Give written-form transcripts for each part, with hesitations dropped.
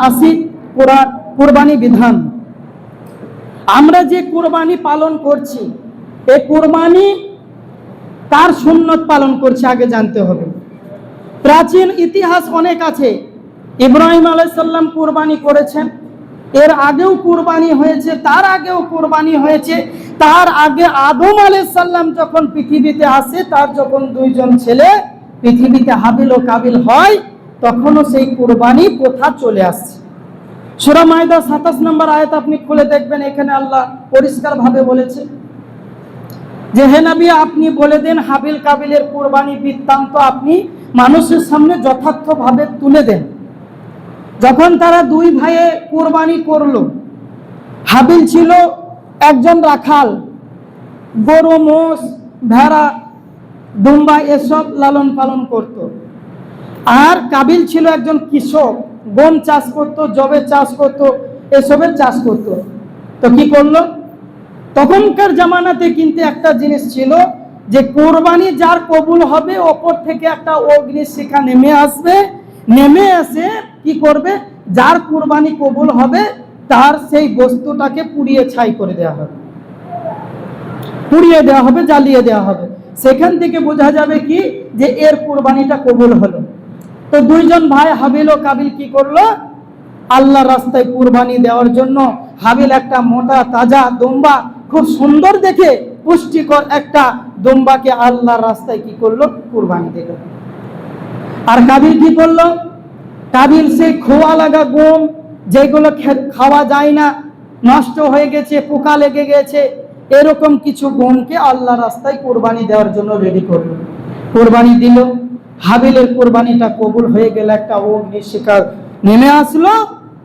আসি কুরবানি বিধান। আমরা যে কুরবানি পালন করছি, এই কুরবানি তার সুন্নত পালন করছি আগে জানতে হবে। প্রাচীন ইতিহাস অনেক আছে। ইব্রাহিম আলাইহিস সালাম কুরবানি করেছেন, এর আগেও কুরবানি হয়েছে, তার আগেও কুরবানি হয়েছে, তার আগে আদম আলাইহিস সালাম যখন পৃথিবীতে আসে, তার যখন দুইজন ছেলে পৃথিবীতে হাবিল ও কাবিল হয়, তখনও সেই কুরবানি প্রথা চলে আসছে। সূরা মাইদা 27 নম্বর আয়াত আপনি খুলে দেখবেন, এখানে আল্লাহ পরিষ্কার ভাবে বলেছে যে হে নবী, আপনি বলে দেন হাবিল কাবিলের কুরবানি বৃত্তান্ত আপনি মানুষের সামনে যথার্থভাবে তুলে দেন। যখন তারা দুই ভাইয়ে কুরবানি করলো, হাবিল ছিল একজন রাখাল, গরু, মোষ, ভেড়া, দুম্বা এসব লালন পালন করত। আর কাবিল ছিল একজন কৃষক, গম চাষ করত, জবে চাষ করত, এসবের চাষ করত। তো কি করলো, তখনকার জামানাতে কিন্তু একটা জিনিস ছিল যে কোরবানি যার কবুল হবে, ওপর থেকে একটা অগ্নিশিখা নেমে আসবে, নেমে এসে কি করবে, যার কোরবানি কবুল হবে তার সেই বস্তুটাকে পুড়িয়ে ছাই করে দেওয়া হবে, পুড়িয়ে দেওয়া হবে, জ্বালিয়ে দেওয়া হবে। সেখান থেকে বোঝা যাবে কি যে এর কোরবানিটা কবুল হলো। তো দুইজন ভাই হাবিল ও কাবিল কি করলো, আল্লাহ রাস্তায় কুরবানি দেওয়ার জন্য হাবিল একটা মোটা তাজা দুম্বা, খুব সুন্দর দেখে পুষ্টিকর একটা দুম্বাকে আল্লাহর রাস্তায় কি করলো, কুরবানি দিল। আর কাবিল কি করলো, কাবিল সেই খোয়া লাগা গম, যেগুলো খাওয়া যায় না, নষ্ট হয়ে গেছে, পোকা লেগে গেছে, এরকম কিছু গমকে আল্লাহ রাস্তায় কুরবানি দেওয়ার জন্য রেডি করলো, কুরবানি দিল। হাবিলের কুরবানিটা কবুল হয়ে গেল, একটা অগ্নিশিখা নেমে আসলো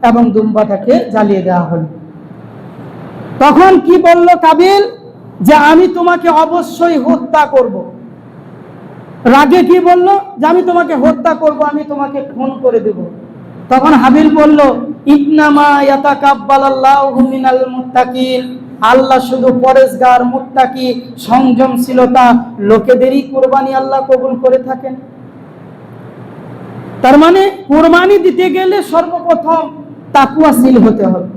এবং দুম্বাটাকে জ্বালিয়ে দেওয়া হলো। তখন কি বলল কাবিল, যে আমি তোমাকে অবশ্যই হত্যা করব। রাগে কি বলল, যে আমি তোমাকে হত্যা করব, আমি তোমাকে খুন করে দেব। তখন হাবিল বলল, ইন্নামা ইয়াতাকাব্বালাল্লাহু মিনাল মুত্তাকিন, আল্লাহ শুধু পরেশগার, মুত্তাকি, সংযমশীলতা লোকেদেরই কুরবানি আল্লাহ কবুল করে থাকেন। তার মানে কুরবানি দিতে গেলে সর্বপ্রথম তাকওয়াশীল হতে হবে,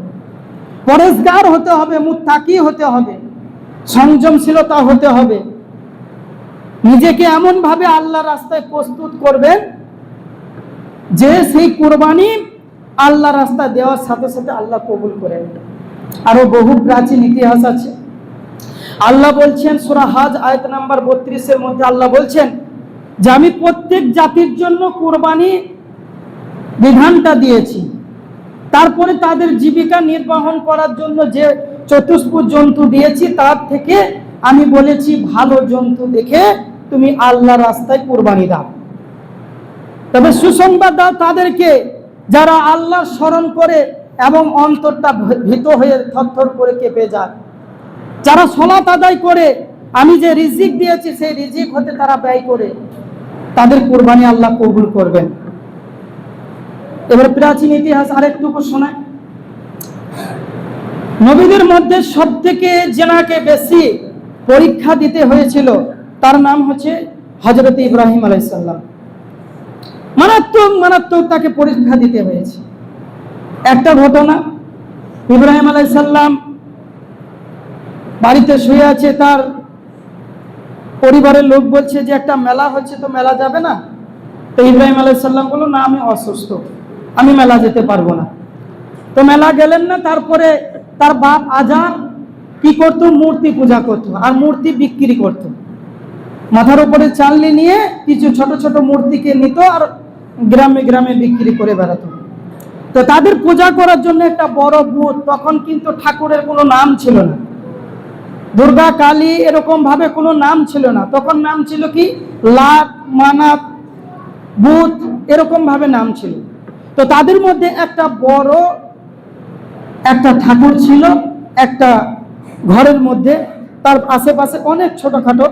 পরেশগার হতে হবে, মুত্তাকি হতে হবে, সংযমশীলতা হতে হবে। নিজেকে এমন ভাবে আল্লাহ রাস্তায় প্রস্তুত করবেন যে সেই কুরবানি আল্লাহ রাস্তায় দেওয়ার সাথে সাথে আল্লাহ কবুল করেন। আরো বহু প্রাচীন ইতিহাস আছে। আল্লাহ বলছেন সূরা হজ আয়াত নাম্বার 32 এর মধ্যে আল্লাহ বলছেন যে আমি প্রত্যেক জাতির জন্য কুরবানি বিধানটা দিয়েছি, তারপরে তাদের জীবিকা নির্বাহন করার জন্য যে চতুষ্পদ জন্তু দিয়েছি, তার থেকে আমি বলেছি ভালো জন্তু দেখে তুমি আল্লাহ রাস্তায় কুরবানি দাও। তবে সুসংবাদ দাও তাদেরকে যারা আল্লাহর স্মরণ করে এবং অন্তরটা ভীত হয়ে থরথর করে কেঁপে যায়, যারা সালাত আদায় করে, আমি যে রিজিক দিয়েছি সেই রিজিক হতে তারা ব্যয় করে, তাদের কুরবানি আল্লাহ কবুল করবেন। এবার প্রাচীন ইতিহাস আরেকটুকু শোনায়। নবীদের মধ্যে সবথেকে যেনাকে বেশি পরীক্ষা দিতে হয়েছিল তার নাম হচ্ছে হযরত ইব্রাহিম আলাইহিস সালাম। মারাত্মক তাকে পরীক্ষা দিতে হয়েছে। একটা ঘটনা, ইব্রাহিম আলাইহিস সালাম বাড়িতে শুয়ে আছে, তার পরিবারের লোক বলছে যে একটা মেলা হচ্ছে, তো মেলা যাবে না? তো ইব্রাহিম আলাইহিস সালাম বলল, না আমি অসুস্থ, আমি মেলা যেতে পারবো না। তো মেলা গেলেন না। তারপরে তার বাপ আজার কি করতো, মূর্তি পূজা করতো আর মূর্তি বিক্রি করতো। মাথার উপরে চালনি নিয়ে কিছু ছোট ছোট মূর্তিকে নিত আর গ্রামে গ্রামে বিক্রি করে বেড়াতো। তো তাদের পূজা করার জন্য একটা বড় বুথ, তখন কিন্তু ঠাকুরের কোনো নাম ছিল না, দুর্গা, কালী এরকম ভাবে কোনো নাম ছিল না। তখন নাম ছিল কি, লাত, মানাত, বুথ, এরকম ভাবে নাম ছিল। তো তাদের মধ্যে একটা বড় একটা ঠাকুর ছিল একটা ঘরের মধ্যে, তার আশেপাশে অনেক ছোটখাটো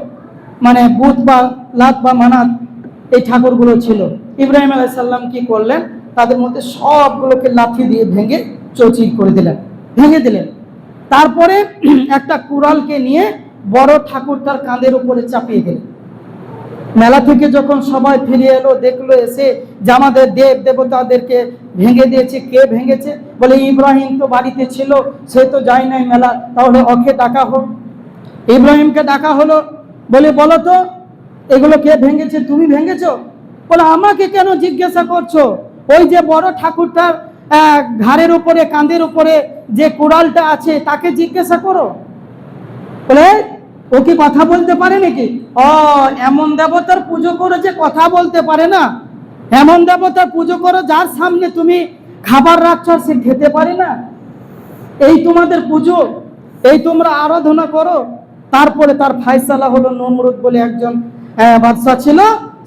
মানে বুথ বা লাত বা মানাত এই ঠাকুরগুলো ছিল। ইব্রাহিম আলাইহিস সালাম কি করলেন, তাদের মধ্যে সবগুলোকে লাঠি দিয়ে ভেঙে চৌচির করে দিলেন, ভেঙে দিলেন। তারপরে একটা কুড়ালকে নিয়ে বড় ঠাকুরটার কাঁধের উপরে চাপিয়ে দিলেন, মেলা থেকে যখন সবাই ফিরে এলো, দেখলো এসে যে আমাদের দেব দেবতাদেরকে ভেঙে দিয়েছে। কে ভেঙেছে? বলে ইব্রাহিম তো বাড়িতে ছিল, সে তো যায় নাই মেলা, তাহলে ওকে ডাকা হোক। ইব্রাহিমকে ডাকা হলো, বলে বলো তো এগুলো কে ভেঙেছে? তুমি ভেঙেছো? বলে আমাকে কেন জিজ্ঞাসা করছো? ওই যে বড় ঠাকুরটার ঘাড়ের উপরে, কাঁধের উপরে যে কুড়ালটা আছে তাকে জিজ্ঞাসা করো। বলে ও কি কথা বলতে পারে নাকি? ও, এমন দেবতার পুজো করো যে কথা বলতে পারে না? এমন দেবতার পুজো করো যার সামনে তুমি খাবার রাখছো সে খেতে পারে না? এই তোমাদের পুজো, এই তোমরা আরাধনা করো? তারপরে তার ফায়সালা হলো। নমরুদ বলে একজন বাদশা ছিল,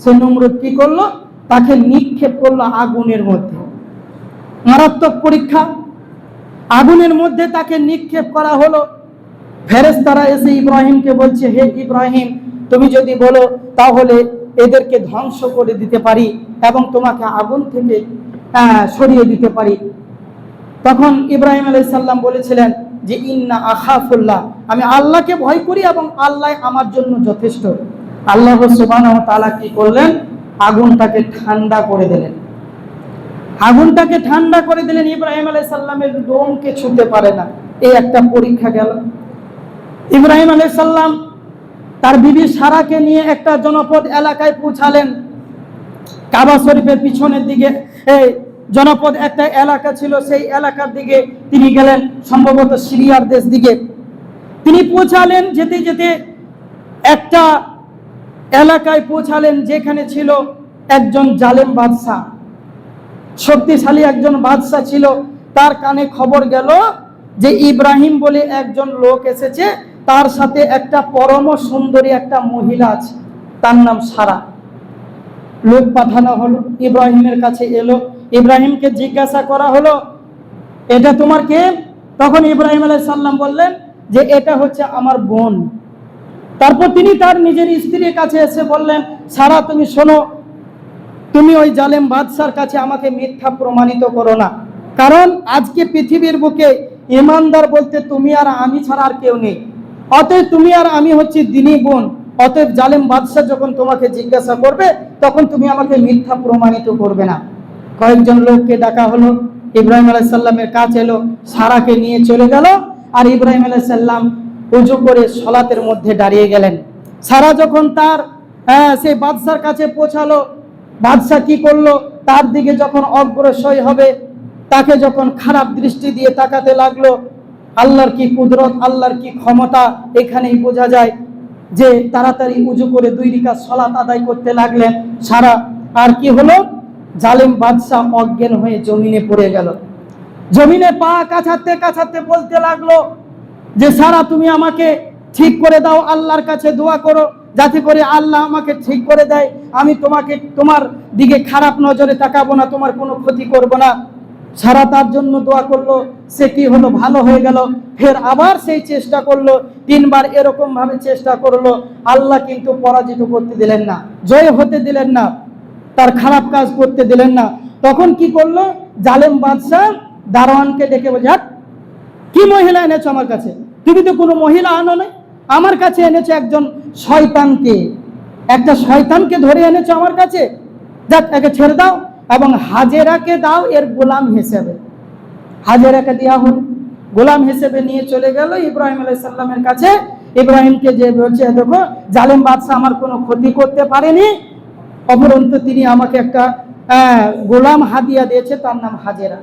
সে নমরুদ কি করলো? তাকে নিক্ষেপ করলো আগুনের মধ্যে। মারাত্মক পরীক্ষা, আগুনের মধ্যে তাকে নিক্ষেপ করা হলো। ফেরেশতারা এসে ইব্রাহিমকে বলছে, হে ইব্রাহিম, তুমি যদি বলো তাহলে এদেরকে ধ্বংস করে দিতে পারি এবং তোমাকে আগুন থেকে সরিয়ে দিতে পারি। তখন ইব্রাহিম আলাইহিস সালাম বলেছিলেন যে ইন্না আখাফুল্লাহ, আমি আল্লাহকে ভয় করি এবং আল্লাহ আমার জন্য যথেষ্ট। আল্লাহ সুবহানাহু ওয়া তাআলা কি করলেন? আগুনটাকে ঠান্ডা করে দিলেন। আগুনটাকে ঠান্ডা করে দিলেন, ইব্রাহিম আলাইহিস সালামের লোমকে ছুঁতে পারে না। এই একটা পরীক্ষা গেল। ইব্রাহিম আলাইহিস সালাম তার বিবি সারাকে নিয়ে একটা জনপদ এলাকায় পৌঁছালেন। কাবা শরীফের পিছনের দিকে এই জনপদ একটা এলাকা ছিল, সেই এলাকার দিকে তিনি গেলেন, সম্ভবত সিরিয়ার দেশ দিকে তিনি পৌঁছালেন। যেতে যেতে একটা এলাকায় পৌঁছালেন যেখানে ছিল একজন জালেম বাদশাহ, শক্তিশালী একজন বাদশাহ ছিল। তার কানে খবর গেল যে ইব্রাহিম বলে একজন লোক এসেছে, তার সাথে একটা পরম সুন্দরী একটা মহিলা আছে, তার নাম সারা। লোক পাঠানো হলো, ইব্রাহিমের কাছে এলো। ইব্রাহিমকে জিজ্ঞাসা করা হলো, এটা তোমার কে? তখন ইব্রাহিম আলাইহিস সালাম বললেন যে এটা হচ্ছে আমার বোন। তারপর তিনি তার নিজের স্ত্রীর কাছে এসে বললেন, সারা তুমি শোনো, তুমি ওই জালেম বাদশার কাছে আমাকে মিথ্যা প্রমাণিত করো না, কারণ আজকে পৃথিবীর বুকে ইমানদার বলতে তুমি আর আমি ছাড়া আর কেউ নেই। অতএব তুমি আর আমি হচ্ছে দিনী বোন। অতএব জালেম বাদশা যখন তোমাকে জিজ্ঞাসা করবে তখন তুমি আমাকে মিথ্যা প্রমাণিত করবে না। কয়েকজন লোককে ডাকা হলো, ইব্রাহিম আলাইহিস সালামের কাছে এলো, সারাকে নিয়ে চলে গেল। আর ইব্রাহিম আলাইহিস সালাম ওযু করে সালাতের মধ্যে দাঁড়িয়ে গেলেন। সারা যখন তার সেই বাদশার কাছে পৌঁছালো, বাদশা কি করলো? তার দিকে যখন অগ্রসর হবে, তাকে যখন খারাপ দৃষ্টি দিয়ে তাকাতে লাগলো। আল্লাহর কি কুদরত, আল্লাহর কি ক্ষমতা এখানেই বোঝা যায় যে তাড়াতাড়ি উজু করে 2 রাকাত সালাত আদায় করতে লাগলেন সারা। আর কি হলো? জালেম বাদশা অজ্ঞান হয়ে জমিনে পড়ে গেল। জমিনে পা কাছাতে কাছাতে বলতে লাগলো যে সারা তুমি আমাকে ঠিক করে দাও, আল্লাহর কাছে দোয়া করো যাতে করে আল্লাহ আমাকে ঠিক করে দেয়, আমি তোমাকে তোমার দিকে খারাপ নজরে তাকাবো না, তোমার কোনো ক্ষতি করব না। সারা তার জন্য দোয়া করলো, সে কি হলো? ভালো হয়ে গেল। ফের আবার সেই চেষ্টা করলো, 3 বার এরকম ভাবে চেষ্টা করলো। আল্লাহ কিন্তু পরাজিত করতে দিলেন না, জয় হতে দিলেন না, তার খারাপ কাজ করতে দিলেন না। তখন কি করলো? জালেম বাদশা দারোয়ানকে ডেকে বলছে, কি মহিলা এনেছো আমার কাছে? তুমি তো কোনো মহিলা আনো নাই, আমার কাছে এনেছো একজন শয়তানকে, একটা শয়তানকে ধরে এনেছো আমার কাছে। যাক, একে ছেড়ে দাও এবং হাজেরাকে দাও এর গোলাম হিসেবে। হাজেরাকে দেওয়া হল, গোলাম হিসেবে নিয়ে চলে গেল ইব্রাহিম আলাইহিস সালামের কাছে। ইব্রাহিমকে যে বলছে, দেখো জালেম বাদশা আমার কোনো ক্ষতি করতে পারেনি, অপরন্তু তিনি আমাকে একটা গোলাম হাদিয়া দিয়েছে, তার নাম হাজেরা।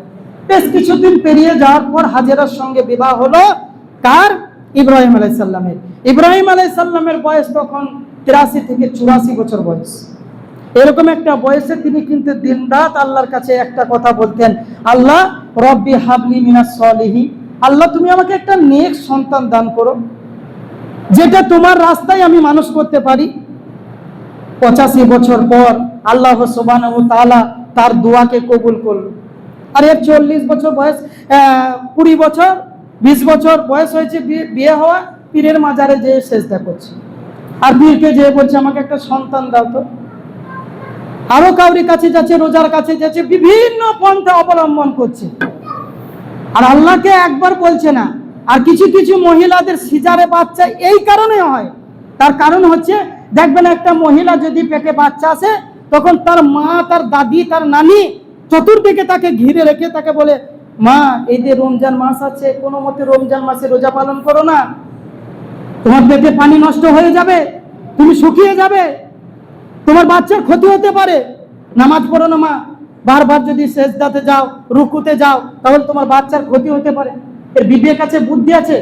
বেশ কিছুদিন পেরিয়ে যাওয়ার পর হাজেরার সঙ্গে বিবাহ হলো। কার? ইব্রাহিম আলাইহিস সালামের। ইব্রাহিম আলাইহিস সালামের বয়স তখন 83 থেকে 84 বছর বয়স। এরকম একটা বয়সে তিনি কিন্তু দিনরাত আল্লাহর কাছে একটা কথা বলতেন, আল্লাহ রব্বি হাবলি মিনাস সলিহিন, আল্লাহ তুমি আমাকে একটা নেক সন্তান দান করো, যেটা তোমার রাস্তায় আমি মানুষ করতে পারি। 85 বছর পর আল্লাহ সুবহানাহু ওয়া তাআলা তার দোয়াকে কবুল করলো। আর এর 40 বছর বয়স, 20 বছর 20 বছর বয়স হয়েছে বিয়ে হওয়া, পীরের মাজারে যেয়ে সেজদা করছে আর পীরকে যেয়ে বলছে আমাকে একটা সন্তান দাও তো। আরো কাউরি কাছে যাচ্ছে, রোজার কাছে যাচ্ছে, বিভিন্ন পন্থা অবলম্বন করছে, আর আল্লাহকে একবার বলছে না। আর কিছু কিছু মহিলাদের সিজারে বাচ্চা এই কারণে হয়, তার কারণ হচ্ছে দেখবেন একটা মহিলা যদি পেটে বাচ্চা আসে, তখন তার মা, তার দাদি, তার নানি চতুর্দিকে তাকে ঘিরে রেখে তাকে বলে, মা এই যে রমজান মাস আছে, কোনো মতে রমজান মাসে রোজা পালন করো না, তোমার পেটে পানি নষ্ট হয়ে যাবে, তুমি শুকিয়ে যাবে, তোমার বাচ্চার ক্ষতি হতে পারে, নামাজ পড়ো না মা, বারবার যদি সেজদাতে যাও, রুকুতে যাও, তাহলে তোমার বাচ্চার ক্ষতি হতে পারে। এর বিবেক আছে, বুদ্ধি আছে?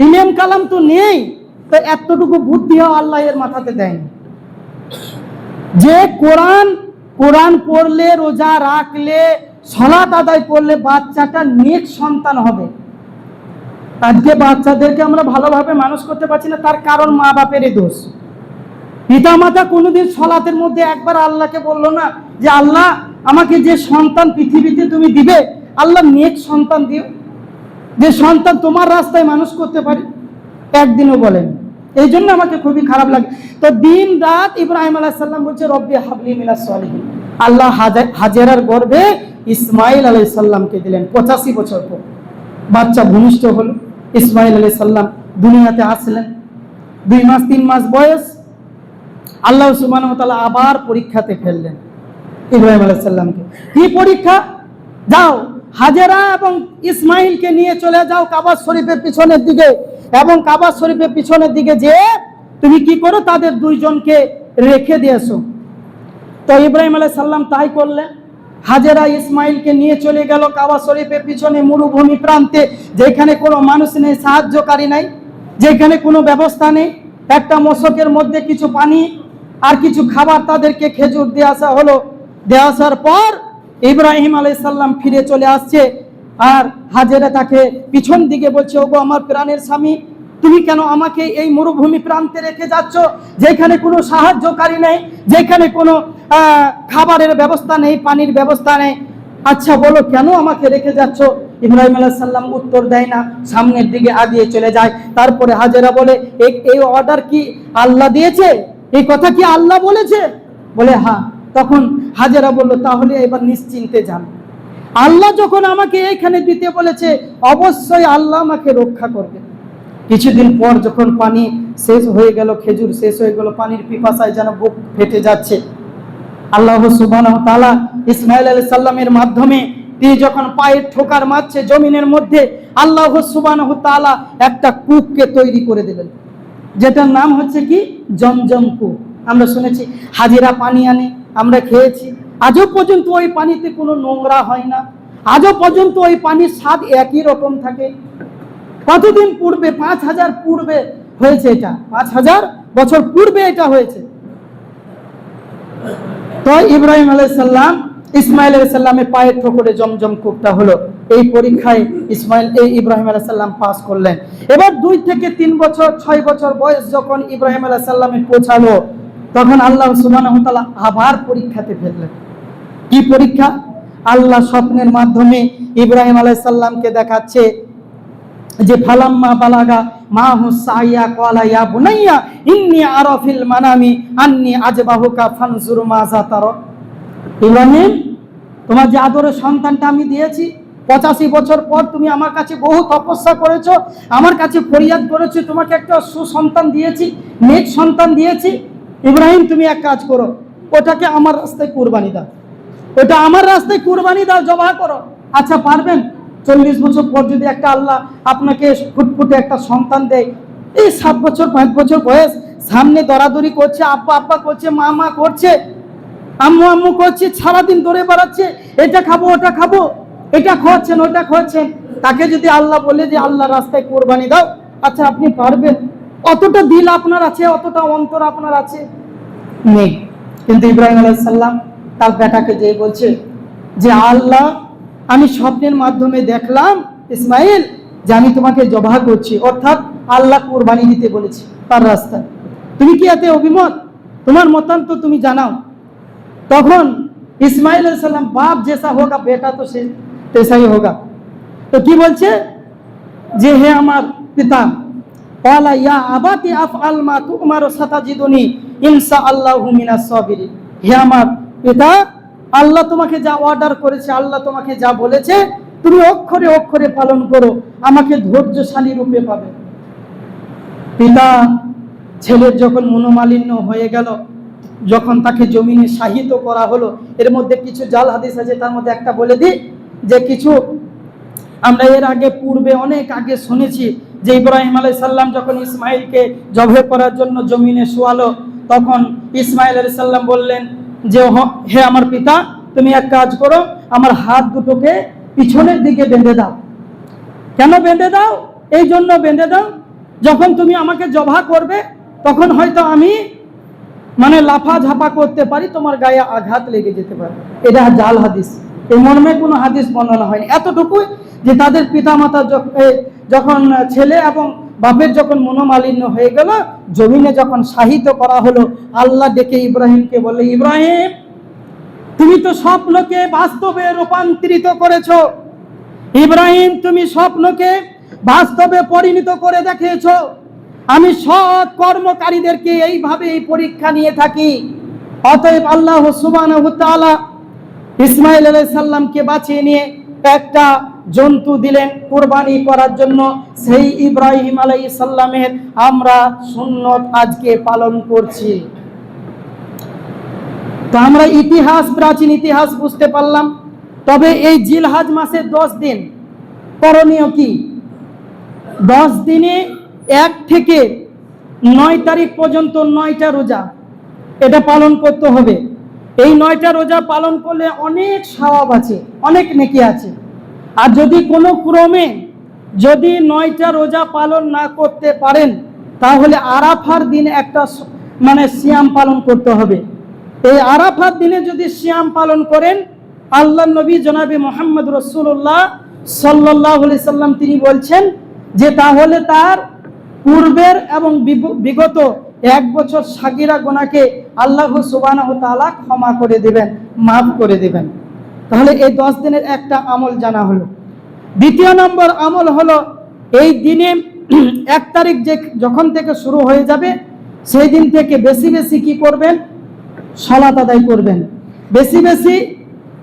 ইলম কালাম তো নেই, তো এতটুকু বুদ্ধিও আল্লাহ এর মাথাতে দেয়নি যে কোরআন পড়লে, রোজা রাখলে, সালাত আদায় করলে বাচ্চাটা নেক সন্তান হবে। আজকে বাচ্চাদেরকে আমরা ভালোভাবে মানুষ করতে পারছি না, তার কারণ মা বাপেরই দোষ। পিতা মাতা কোনোদিন সালাতের মধ্যে একবার আল্লাহকে বললো না যে আল্লাহ আমাকে যে সন্তান পৃথিবীতে তুমি দিবে, আল্লাহ নেক সন্তান দিও, যে সন্তান তোমার রাস্তায় মানুষ করতে পারে, একদিনও বলেন। এই জন্য আমাকে খুবই খারাপ লাগে। তো দিন রাত ইব্রাহিম আলাইহিস সালাম বলছে রব্বি হাবলি মিনাস সালিহিন। আল্লাহ হাজেরার গর্ভে ইসমাইল আলাইহিস সালামকে দিলেন 85 বছর পর। বাচ্চা ভূমিষ্ঠ হলো, ইসমাইল আলাইহিস সালাম দুনিয়াতে আসলেন। 2 মাস 3 মাস বয়স, আল্লাহ সুবহানাহু ওয়া তাআলা আবার পরীক্ষাতে ফেললেন ইব্রাহিম আলাইহিস সালামকে। কি পরীক্ষা? যাও হাজেরা এবং ইসমাইলকে নিয়ে চলে যাও কাবা শরীফের পিছনের দিকে, এবং কাবা শরীফের পিছনের দিকে যে তুমি কি করো, তাদের 2 জনকে রেখে দিয়েছো। তো ইব্রাহিম আলাইহিস সালাম তাই করলেন। হাজেরা ইসমাইলকে নিয়ে চলে গেল কাবা শরীফের পিছনে মরুভূমি প্রান্তে, যেখানে কোনো মানুষ নেই, সাহায্যকারী নাই, যেখানে কোনো ব্যবস্থা নেই। একটা মশকের মধ্যে কিছু পানি আর কিছু খাবার তাদেরকে খেজুর দিয়ে আসা হলো। দিয়ে আসার পর ইব্রাহিম আলাইহিস সালাম ফিরে চলে আসছে, আর হাজেরা তাকে পিছন দিকে বলছে, ওগো আমার প্রাণের স্বামী, তুমি কেন আমাকে এই মরুভূমি প্রান্তে রেখে যাচ্ছ, যেখানে কোনো সাহায্যকারী নেই, যেখানে কোনো খাবারের ব্যবস্থা নেই, পানির ব্যবস্থা নেই? আচ্ছা বলো কেন আমাকে রেখে যাচ্ছ? ইব্রাহিম আলাইহিস সালাম উত্তর দেয় না, সামনের দিকে আগিয়ে চলে যায়। তারপরে হাজেরা বলে, এই অর্ডার কি আল্লাহ দিয়েছে? এই কথা কি আল্লাহ বলেছে? বলে হ্যাঁ। তখন হাজেরা বলল, তাহলে এবার নিশ্চিন্তে যান, আল্লাহ যখন আমাকে এইখানে দিতে বলেছে, অবশ্যই আল্লাহ আমাকে রক্ষা করবে। কিছুদিন পর যখন পানি শেষ হয়ে গেল, খেজুর শেষ হয়ে গেল, পানির পিপাসায় যেন বুক ফেটে যাচ্ছে, আল্লাহ সুবহানাহু ওয়া তাআলা ইসমাইল আলাইহিস সালামের মাধ্যমে তিনি যখন পায়ের ঠোকার মারছে জমিনের মধ্যে, আল্লাহ সুবহানাহু ওয়া তাআলা একটা কূপকে তৈরি করে দিলেন, যেটার নাম হচ্ছে কি জমজম কূপ। আমরা শুনেছি হাজিরা পানি আনে, আমরা খেয়েছি। আজও পর্যন্ত ওই পানিতে কোনো নোংরা হয় না, আজও পর্যন্ত ওই পানির স্বাদ একই রকম থাকে। কতদিন পূর্বে, 5000 পূর্বে হয়েছে এটা, 5000 বছর পূর্বে এটা হয়েছে। তো ইব্রাহিম আলাইহিস সালাম, ইসমাইল আলাইহিস সালামের পায়ের ঠোকরে জমজম কূপটা হলো। এই পরীক্ষায় ইব্রাহিম আলাইহিস সালাম পাস করলেন। এবার 2 থেকে 3 বছর, 6 বছর বয়স যখন ইব্রাহিম আলাইহিস সালামের পৌঁছালো, তখন আল্লাহ সুবহানাহু ওয়া তাআলা আবার পরীক্ষাতে ফেললেন। কি পরীক্ষা? আল্লাহ স্বপ্নের মাধ্যমে ইব্রাহিম আলাইহিস সালামকে দেখাচ্ছে যে ফালাম্মা বালাগা মাহু সাইয়া ক্বালা ইয়া বুনাইয়া ইন্নী আরা ফিল মানামি আন্নী আজবাহুকা ফানজুর মাযা তারা। ইব্রাহিম, তোমার যে আদরের সন্তানটা আমি দিয়েছি, 85 বছর পর তুমি আমার কাছে বহু তপস্যা করেছো, আমার কাছে ফরিয়াদ করেছো, তোমাকে একটা সুসন্তান দিয়েছি, নেক সন্তান দিয়েছি। ইব্রাহিম, তুমি এক কাজ করো, ওটাকে আমার রাস্তায় কুরবানি দাও, ওটা আমার রাস্তায় কুরবানি দাও, জবাহ করো। আচ্ছা পারবেন? 40 বছর পর যদি একটা আল্লাহ আপনাকে ফুটফুটে একটা সন্তান দেয়, এই 7 বছর 5 বছর বয়স, সামনে দরাদরি করছে, আব্বা আব্বা করছে, মা মা করছে, আম্মু আম্মু করছে, সারাদিন দৌড়ে বেড়াচ্ছে, এটা খাবো ওটা খাবো, এটা খাওয়াচ্ছেন ওটা খাওয়াচ্ছেন, তাকে যদি আল্লাহ বলে যে আল্লাহ রাস্তায় কোরবানি দাও, আচ্ছা আপনি পারবেন? অতটা দিল আপনার আছে, অতটা অন্তর আপনার আছে? নেই। কিন্তু ইব্রাহিম আলাইহিস সালাম তার বেটাকে যে বলছে যে আল্লাহ, আমি স্বপ্নের মাধ্যমে দেখলাম ইসমাইল যে আমি তোমাকে জবাহ করছি, অর্থাৎ আল্লাহ কুরবানি দিতে বলেছে তার রাস্তায়। তুমি কি এতে অভিমত? তোমার মতামত তো তুমি জানাও। তখন ইসমাইল আলাইহিস সালাম, বাপ জেসা হোগা বেটা তো সে তেসাই হোগা। তো কি বলছে যে হে আমার পিতা, ক্বালা ইয়া আবাতি আফআল মা তু'মারু সাতাজিদুনি ইনশাআল্লাহু মিনাস সাবিরিন। হে আমার পিতা, আল্লাহ তোমাকে যা অর্ডার করেছে, আল্লাহ তোমাকে যা বলেছে, তুমি অক্ষরে অক্ষরে পালন করো, আমাকে ধৈর্যশালী রূপে পাবে। পিতা ছেলের যখন মনোমালিন্য হয়ে গেল, যখন তাকে জমিনে শাহিত করা হলো, এর মধ্যে কিছু জাল হাদিস আছে, তার মধ্যে একটা বলে দিই যে কিছু আমরা এর আগে পূর্বে অনেক আগে শুনেছি যে ইব্রাহিম আলাইহিস সালাম যখন ইসমাইলকে জবাই করার জন্য জমিনে শোয়ালো, তখন ইসমাইল আলাইহিস সালাম বললেন যে হে আমার পিতা, তুমি এক কাজ করো, আমার হাত দুটোকে পিছনের দিকে বেঁধে দাও। কেন বেঁধে দাও? এই জন্য বেঁধে দাও, যখন তুমি আমাকে জবাই করবে তখন হয়তো আমি লাফা ঝাপা করতে পারি, তোমার গায়ে আঘাত লেগে যেতে পারে। এটা জাল হাদিস, এই মর্মে কোনো হাদিস বর্ণনা হয়নি। এতটুকুই যে তাদের পিতামাতা যখন ছেলে এবং বাপের যখন মনোমালিন্য হয়ে গেল, জমিনে যখন শাহিত করা হলো, আল্লাহ ডেকে ইব্রাহিমকে বলে, ইব্রাহিম, তুমি তো স্বপ্নকে বাস্তবে রূপান্তরিত করেছো। ইব্রাহিম, তুমি স্বপ্নকে বাস্তবে পরিণত করে দেখিয়েছো। আমি সৎ কর্মকারীদেরকে এইভাবে এই পরীক্ষা নিয়ে থাকি। অতএব আল্লাহ সুবহানাহু ওয়া তাআলা ইসমাইল আলাইহিস সালামকে বাঁচিয়ে নিয়ে একটা জন্তু দিলেন কুরবানি করার জন্য। সেই ইব্রাহিম আলাইহিস সালামের আমরা সুন্নত আজকে পালন করছি। তো আমরা ইতিহাস, প্রাচীন ইতিহাস বুঝতে পারলাম। তবে এই জিলহজ মাসের 10 দিন করণীয় কি? 10 দিনে 1 থেকে 9 তারিখ পর্যন্ত 9টা রোজা এটা পালন করতে হবে। এই 9টা রোজা পালন করলে অনেক সওয়াব আছে, অনেক নেকি আছে। আর যদি কোনো ক্রমে যদি 9টা রোজা পালন না করতে পারেন, তাহলে আরাফার দিন একটা সিয়াম পালন করতে হবে। এই আরাফার দিনে যদি সিয়াম পালন করেন, আল্লাহ নবী জনাবে মুহাম্মদ রাসূলুল্লাহ সাল্লাল্লাহু আলাইহি সাল্লাম তিনি বলছেন যে তাহলে তার পূর্বের এবং বিগত 1 বছর সাগিরা গুনাহকে আল্লাহ সুবহানাহু ওয়া তাআলা ক্ষমা করে দিবেন, মাফ করে দিবেন। তাহলে এই 10 দিনের একটা আমল জানা হলো। দ্বিতীয় নম্বর আমল হলো, এই দিনে 1 তারিখ যখন থেকে শুরু হয়ে যাবে, সেই দিন থেকে বেশি বেশি কি করবেন? সালাত আদায় করবেন, বেশি বেশি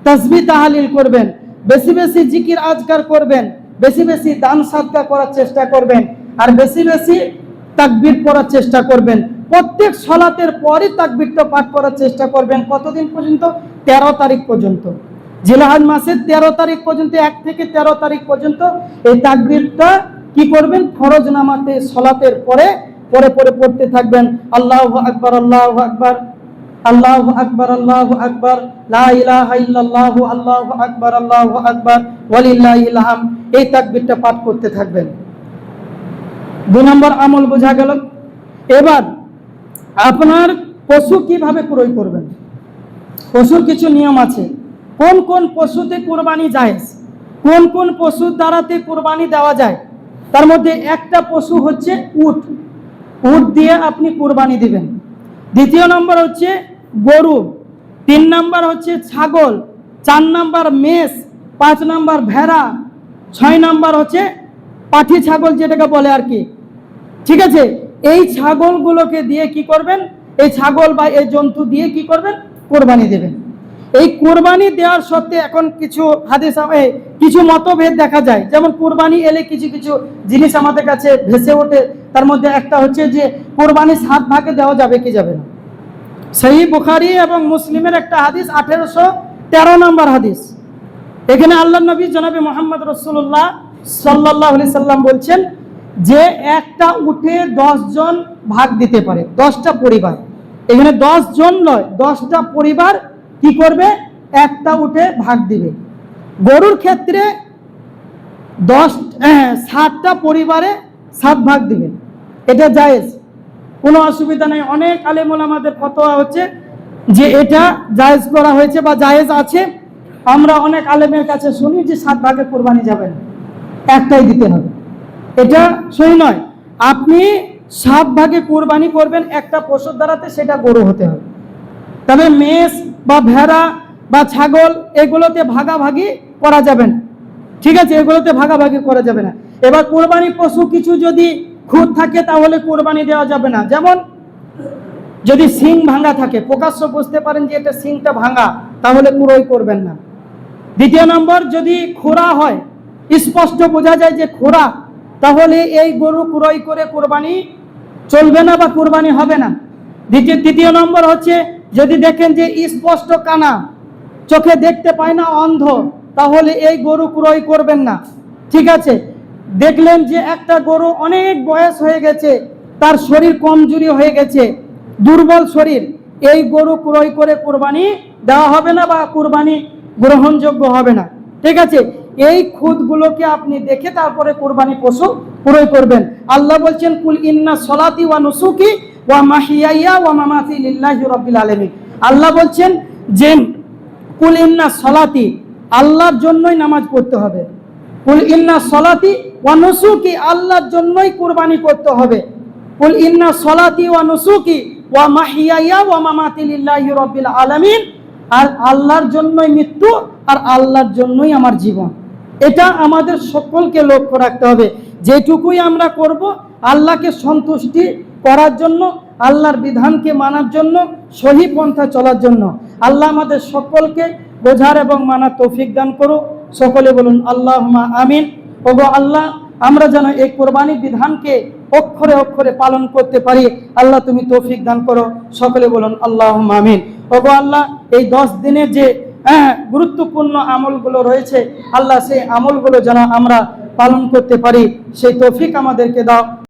তাসবিহ তাহলিল করবেন, বেশি বেশি জিকির আজকার করবেন, বেশি বেশি দান সাদকা করার চেষ্টা করবেন, আর বেশি বেশি তাকবীর পড়ার চেষ্টা করবেন। প্রত্যেক সালাতের পরে তাকবীরটা পাঠ করার চেষ্টা করবেন। কতদিন পর্যন্ত? 13 তারিখ পর্যন্ত। জিলহজ মাসের 13 তারিখ পর্যন্ত, 1 থেকে 13 তারিখ পর্যন্ত এই তাকবীরটা কি করবেন? ফরজ নামাজে সালাতের পরে পরে পরে পড়তে থাকবেন। আল্লাহু আকবার, আল্লাহু আকবার, আল্লাহু আকবার, আল্লাহু আকবার, লা ইলাহা ইল্লাল্লাহু, আল্লাহু আকবার, আল্লাহু আকবার, ওয়ালিল্লাহিল হামদ। এই তাকবীরটা পাঠ করতে থাকবেন। 2 নম্বর আমল বোঝা গেল। এবার আপনার পশু কিভাবে ক্রয় করবেন? পশুর কিছু নিয়ম আছে। কোন কোন পশুতে কুরবানি জায়েজ, কোন কোন পশুর দ্বারাতে কুরবানি দেওয়া যায়, তার মধ্যে একটা পশু হচ্ছে উট। উট দিয়ে আপনি কুরবানি দিবেন। দ্বিতীয় নম্বর হচ্ছে গরু, 3 নম্বর হচ্ছে ছাগল, 4 নম্বর মেষ, 5 নম্বর ভেড়া, 6 নম্বর হচ্ছে পাঠি ছাগল যেটাকে বলে আর কি। ঠিক আছে, এই ছাগলগুলোকে দিয়ে কি করবেন? এই ছাগল বা এই জন্তু দিয়ে কি করবেন? কোরবানি দেবেন। এই কোরবানি দেওয়ার সত্ত্বে এখন কিছু হাদিস কিছু মতভেদ দেখা যায়। যেমন কোরবানি এলে কিছু কিছু জিনিস আমাদের কাছে ভেসে ওঠে। তার মধ্যে একটা হচ্ছে যে কোরবানি 7 ভাগে দেওয়া যাবে কি যাবে না। সহিহ বুখারী এবং মুসলিমের একটা হাদিস, 1813 নম্বর হাদিস। এখানে আল্লাহ নবী জনাবে মুহাম্মদ রাসূলুল্লাহ সাল্লাল্লাহু আলাইহি সাল্লাম বলছেন যে একটা উটে 10 জন ভাগ দিতে পারে, 10টা পরিবার। এখানে 10 জন নয়, 10টা পরিবার কি করবে? একটা উটে ভাগ দিবে। গরুর ক্ষেত্রে 7টা পরিবারে 7 ভাগ দিবে। এটা জায়েজ, কোনো অসুবিধা নেই। অনেক আলেম ওলামাদের ফতোয়া হচ্ছে যে এটা জায়েজ করা হয়েছে বা জায়েজ আছে। আমরা অনেক আলেমের কাছে শুনি যে 7 ভাগে কুরবানি যাবে না, একটাই দিতে হবে। এটা সহি নয়। আপনি 7 ভাগে কুরবানি করবেন একটা পশুর দ্বারাতে, সেটা গরু হতে হবে। তবে মেষ বা ভেড়া বা ছাগল এগুলোতে ভাগাভাগি করা যাবে না। ঠিক আছে, এগুলোতে ভাগাভাগি করা যাবে না। এবার কুরবানি পশু কিছু যদি খুঁত থাকে তাহলে কুরবানি দেওয়া যাবে না। যেমন যদি শিং ভাঙা থাকে, প্রকাশ্য বুঝতে পারেন যে এটা শিংটা ভাঙা, তাহলে ক্রয় করবেন না। দ্বিতীয় নম্বর, যদি খোরা হয়, স্পষ্ট বোঝা যায় যে খোরা, তাহলে এই গরু ক্রয় করে কুরবানি চলবে না বা কুরবানি হবে না। তৃতীয় নম্বর হচ্ছে, যদি দেখেন যে স্পষ্ট কানা, চোখে দেখতে পায় না, অন্ধ, তাহলে এই গরু ক্রয় করবেন না। ঠিক আছে, দেখলেন যে একটা গরু অনেক বয়স হয়ে গেছে, তার শরীর কমজোরি হয়ে গেছে, দুর্বল শরীর, এই গরু ক্রয় করে কুরবানি দেওয়া হবে না বা কুরবানি গ্রহণযোগ্য হবে না। ঠিক আছে, এই খুদগুলোকে আপনি দেখে তারপরে কুরবানি পশু ক্রয় করবেন। আল্লাহ বলছেন, কুল ইন্না সলাতি ওয়া নুসুকি ওয়া মাহিয়াইয়া ওয়া মামাতি লিল্লাহি রাব্বিল আলামিন। আল্লাহ বলছেন যে কুল ইন্না সলাতি, আল্লাহর জন্যই নামাজ পড়তে হবে। কুল ইন্না সলাতি ওয়া নুসুকি, আল্লাহর জন্যই কুরবানি করতে হবে। কুল ইন্না সলাতি ওয়া নুসুকি ওয়া মাহিয়াইয়া ওয়া মামাতি লিল্লাহি রাব্বিল আলামিন, আর আল্লাহর জন্যই মৃত্যু আর আল্লাহর জন্যই আমার জীবন। এটা আমাদের সকলকে লক্ষ্য রাখতে হবে। যেটুকুই আমরা করব আল্লাহকে সন্তুষ্টি করার জন্য, আল্লাহর বিধানকে মানার জন্য, সহি পন্থা চলার জন্য। আল্লাহ আমাদের সকলকে বোঝার এবং মানার তৌফিক দান করো। সকলে বলুন আল্লাহুম্মা আমিন। ওগো আল্লাহ, আমরা যেন এই কোরবানির বিধানকে অক্ষরে অক্ষরে পালন করতে পারি, আল্লাহ তুমি তৌফিক দান করো। সকলে বলুন আল্লাহুম্মা আমিন। ওগো আল্লাহ, এই 10 দিনের যে গুরুত্বপূর্ণ আমলগুলো রয়েছে, আল্লাহ সেই আমলগুলো যেন আমরা পালন করতে পারি, সেই তৌফিক আমাদেরকে দাও।